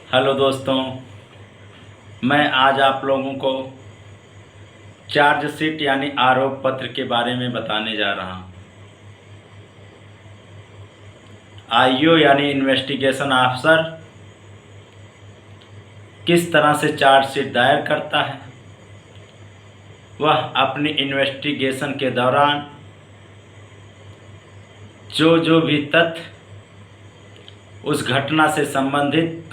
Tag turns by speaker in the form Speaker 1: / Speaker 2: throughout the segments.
Speaker 1: Hello दोस्तों, मैं आज आप लोगों को चार्जशीट यानी आरोप पत्र के बारे में बताने जा रहा हूँ। आईओ यानी इन्वेस्टिगेशन ऑफिसर किस तरह से चार्जशीट दायर करता है। वह अपनी इन्वेस्टिगेशन के दौरान जो भी तथ्य उस घटना से संबंधित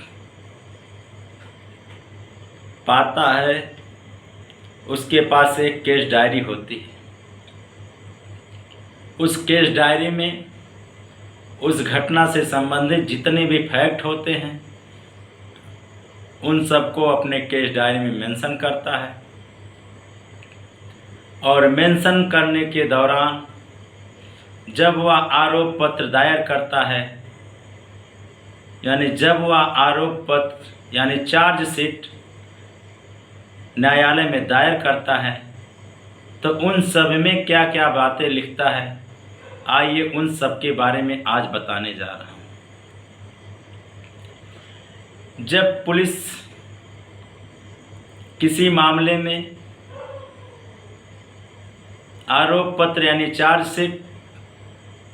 Speaker 1: पाता है, उसके पास एक केस डायरी होती है। उस केस डायरी में उस घटना से संबंधित जितने भी फैक्ट होते हैं उन सबको अपने केस डायरी में मेंशन करता है। और मेंशन करने के दौरान जब वह आरोप पत्र दायर करता है, यानी जब वह आरोप पत्र यानी चार्जशीट न्यायालय में दायर करता है, तो उन सब में क्या क्या बातें लिखता है, आइए उन सब के बारे में आज बताने जा रहा हूँ। जब पुलिस किसी मामले में आरोप पत्र यानी चार्जशीट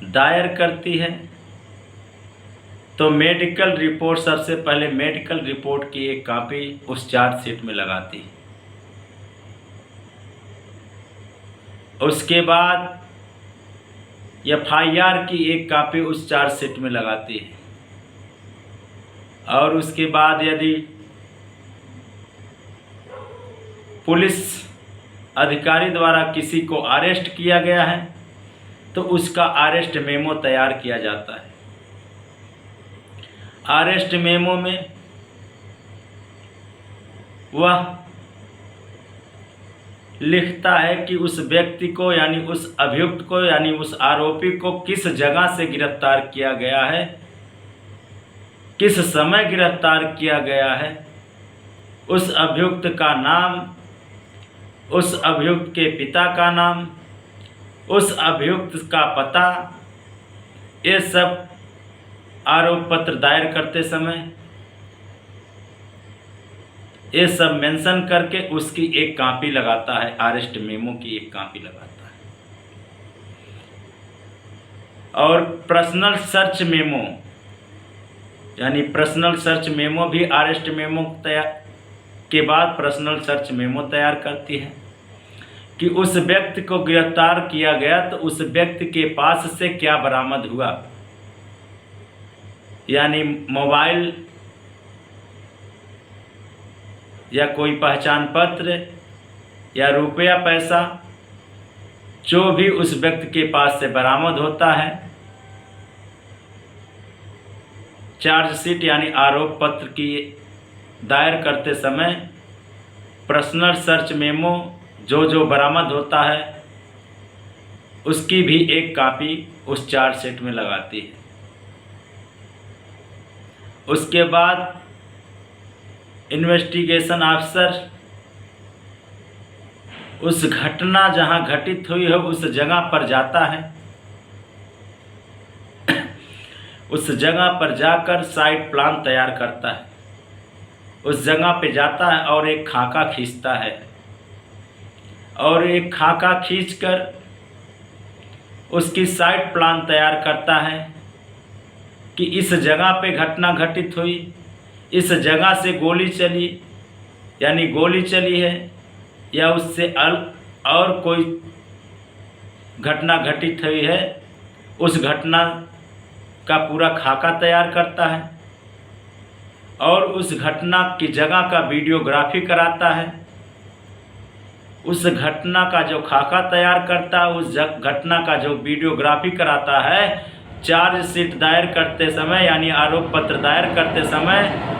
Speaker 1: दायर करती है, तो मेडिकल रिपोर्ट, सबसे पहले मेडिकल रिपोर्ट की एक कॉपी उस चार्जशीट में लगाती है। उसके बाद एफआईआर की एक कॉपी उस चार्जशीट में लगाती है। और उसके बाद यदि पुलिस अधिकारी द्वारा किसी को अरेस्ट किया गया है तो उसका अरेस्ट मेमो तैयार किया जाता है। अरेस्ट मेमो में वह लिखता है कि उस व्यक्ति को यानी उस अभियुक्त को यानी उस आरोपी को किस जगह से गिरफ्तार किया गया है, किस समय गिरफ्तार किया गया है, उस अभियुक्त का नाम, उस अभियुक्त के पिता का नाम, उस अभियुक्त का पता, ये सब आरोप पत्र दायर करते समय ये सब मेंशन करके उसकी एक कॉपी लगाता है, अरेस्ट मेमो की एक कॉपी लगाता है। और पर्सनल सर्च मेमो यानी पर्सनल सर्च मेमो भी अरेस्ट मेमो के बाद पर्सनल सर्च मेमो तैयार करती है कि उस व्यक्ति को गिरफ्तार किया गया तो उस व्यक्ति के पास से क्या बरामद हुआ, यानी मोबाइल या कोई पहचान पत्र या रुपया पैसा, जो भी उस व्यक्ति के पास से बरामद होता है। चार्जशीट यानी आरोप पत्र की दायर करते समय पर्सनल सर्च मेमो जो बरामद होता है उसकी भी एक कॉपी उस चार्जशीट में लगाती है। उसके बाद इन्वेस्टिगेशन ऑफिसर उस घटना जहां घटित हुई है उस जगह पर जाता है। उस जगह पर जाकर साइट प्लान तैयार करता है। उस जगह पे जाता है और एक खाका खींचता है, और एक खाका खींचकर उसकी साइट प्लान तैयार करता है कि इस जगह पे घटना घटित हुई, इस जगह से गोली चली यानी गोली चली है, या उससे और कोई घटना घटित हुई है, उस घटना का पूरा खाका तैयार करता है। और उस घटना की जगह का वीडियोग्राफी कराता है। उस घटना का जो खाका तैयार करता है, उस घटना का जो वीडियोग्राफी कराता है, चार्जशीट दायर करते समय यानी आरोप पत्र दायर करते समय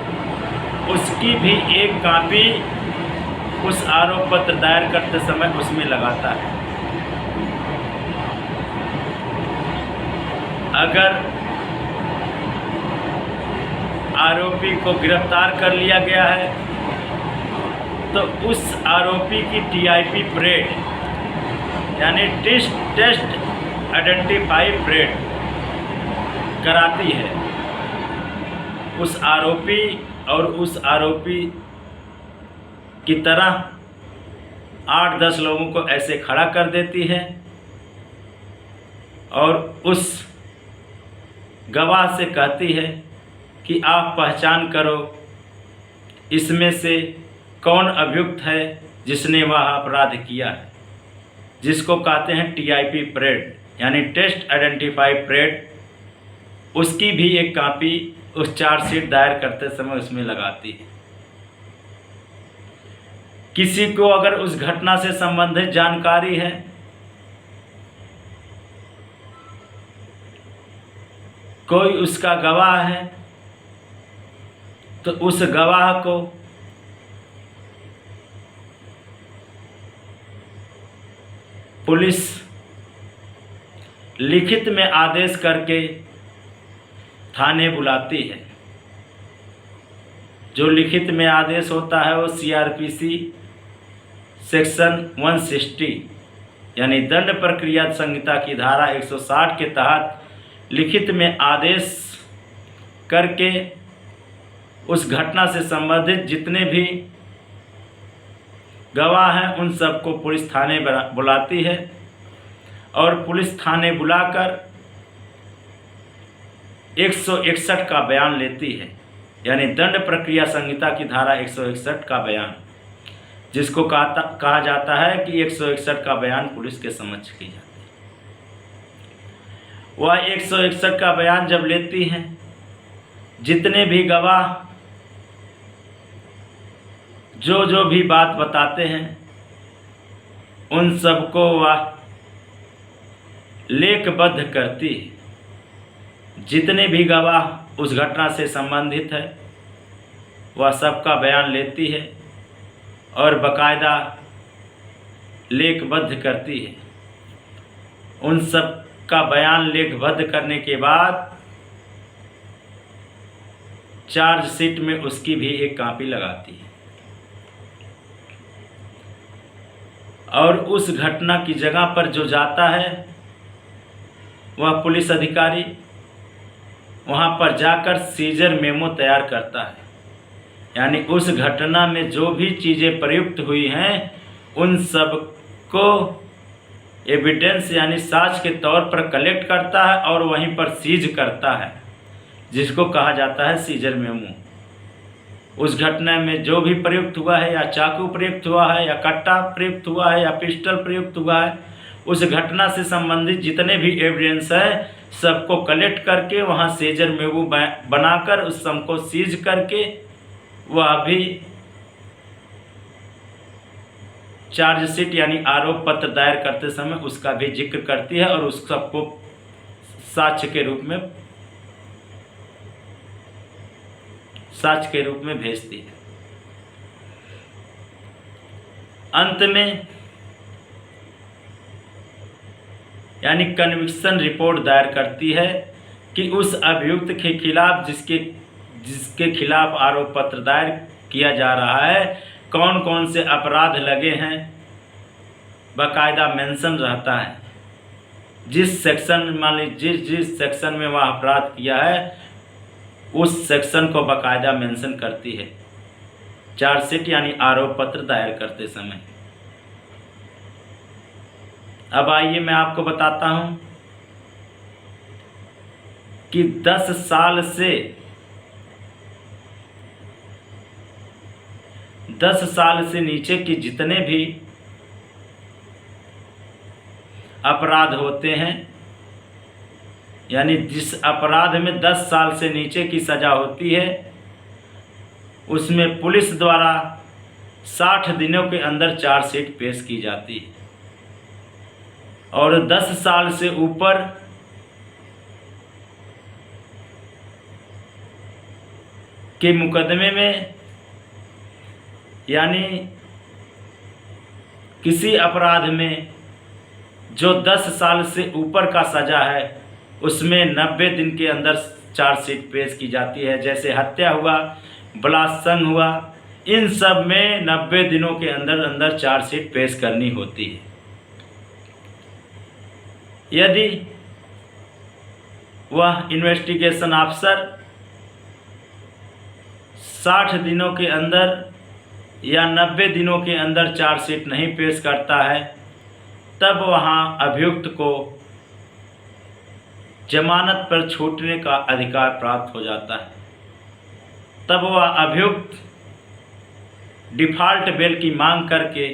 Speaker 1: उसकी भी एक कॉपी उस आरोप पत्र दायर करते समय उसमें लगाता है। अगर आरोपी को गिरफ्तार कर लिया गया है तो उस आरोपी की टीआईपी परेड यानी टेस्ट आइडेंटिफाई परेड कराती है। उस आरोपी और उस आरोपी की तरह 8-10 लोगों को ऐसे खड़ा कर देती है और उस गवाह से कहती है कि आप पहचान करो इसमें से कौन अभियुक्त है जिसने वह अपराध किया है, जिसको कहते हैं TIP परेड, यानी टेस्ट आइडेंटिफाई परेड। उसकी भी एक कॉपी उस चार्जशीट दायर करते समय उसमें लगाती है। किसी को अगर उस घटना से संबंधित जानकारी है कोई उसका गवाह है तो उस गवाह को पुलिस लिखित में आदेश करके थाने बुलाती है। जो लिखित में आदेश होता है वो CRPC सेक्शन 160 यानी दंड प्रक्रिया संहिता की धारा 160 के तहत लिखित में आदेश करके उस घटना से संबंधित जितने भी गवाह हैं उन सबको पुलिस थाने बुलाती है और पुलिस थाने बुलाकर 161 का बयान लेती है, यानी दंड प्रक्रिया संहिता की धारा 161 का बयान, जिसको कहा जाता है कि 161 का बयान पुलिस के समक्ष की जाती है। वह 161 का बयान जब लेती हैं, जितने भी गवाह जो भी बात बताते हैं उन सबको वह लेखबद्ध करती है। जितने भी गवाह उस घटना से संबंधित है वह सबका बयान लेती है और बाकायदा लेखबद्ध करती है। उन सब का बयान लेखबद्ध करने के बाद चार्जशीट में उसकी भी एक कॉपी लगाती है और उस घटना की जगह पर जो जाता है वह पुलिस अधिकारी वहाँ पर जाकर सीजर मेमो तैयार करता है, यानी उस घटना में जो भी चीज़ें प्रयुक्त हुई हैं उन सब को एविडेंस यानी साक्ष्य के तौर पर कलेक्ट करता है और वहीं पर सीज करता है, जिसको कहा जाता है सीजर मेमो। उस घटना में जो भी प्रयुक्त हुआ है, या चाकू प्रयुक्त हुआ है, या कट्टा प्रयुक्त हुआ है, या पिस्टल प्रयुक्त हुआ है, उस घटना से संबंधित जितने भी एविडेंस है सबको कलेक्ट करके वहाँ सीजर मेमो बनाकर उस सबको सीज करके वह भी चार्जशीट यानी आरोप पत्र दायर करते समय उसका भी जिक्र करती है और उस सबको साक्ष्य के रूप में भेजती है। अंत में यानी कन्विक्शन रिपोर्ट दायर करती है कि उस अभियुक्त के खिलाफ जिसके खिलाफ आरोप पत्र दायर किया जा रहा है कौन कौन से अपराध लगे हैं, बाकायदा मेंशन रहता है। जिस सेक्शन मान लीजिए जिस सेक्शन में वह अपराध किया है उस सेक्शन को बाकायदा मेंशन करती है चार्जशीट यानी आरोप पत्र दायर करते समय। अब आइए मैं आपको बताता हूं कि 10 साल से नीचे की जितने भी अपराध होते हैं, यानी जिस अपराध में 10 साल से नीचे की सज़ा होती है उसमें पुलिस द्वारा 60 दिनों के अंदर चार्जशीट पेश की जाती है और 10 साल से ऊपर के मुकदमे में यानी किसी अपराध में जो 10 साल से ऊपर का सज़ा है उसमें 90 दिन के अंदर चार्जशीट पेश की जाती है। जैसे हत्या हुआ, बलात्संग हुआ, इन सब में 90 दिनों के अंदर चार्जशीट पेश करनी होती है। यदि वह इन्वेस्टिगेशन अफसर 60 दिनों के अंदर या 90 दिनों के अंदर चार्जशीट नहीं पेश करता है, तब वहाँ अभियुक्त को जमानत पर छूटने का अधिकार प्राप्त हो जाता है। तब वह अभियुक्त डिफ़ॉल्ट बेल की मांग करके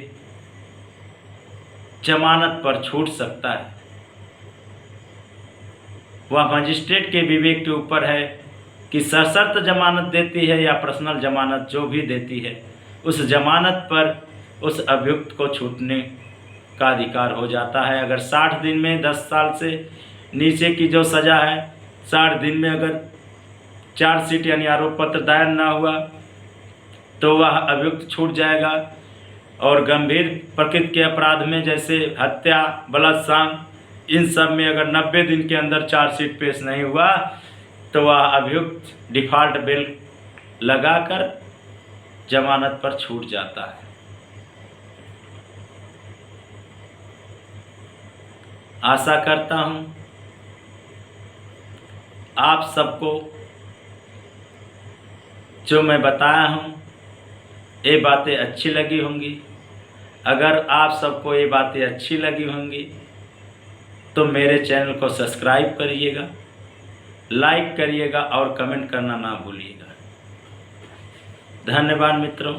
Speaker 1: जमानत पर छूट सकता है। वह मजिस्ट्रेट के विवेक के ऊपर है कि सशर्त जमानत देती है या पर्सनल जमानत जो भी देती है, उस जमानत पर उस अभियुक्त को छूटने का अधिकार हो जाता है। अगर 60 दिन में 10 साल से नीचे की जो सज़ा है, 60 दिन में अगर चार्जशीट यानी आरोप पत्र दायर ना हुआ तो वह अभियुक्त छूट जाएगा। और गंभीर प्रकृति के अपराध में जैसे हत्या, बलात्कार, इन सब में अगर 90 दिन के अंदर चार्जशीट पेश नहीं हुआ तो वह अभियुक्त डिफ़ॉल्ट बेल लगाकर जमानत पर छूट जाता है। आशा करता हूँ आप सबको जो मैं बताया हूँ ये बातें अच्छी लगी होंगी। अगर आप सबको ये बातें अच्छी लगी होंगी तो मेरे चैनल को सब्सक्राइब करिएगा, लाइक करिएगा और कमेंट करना ना भूलिएगा। धन्यवाद मित्रों।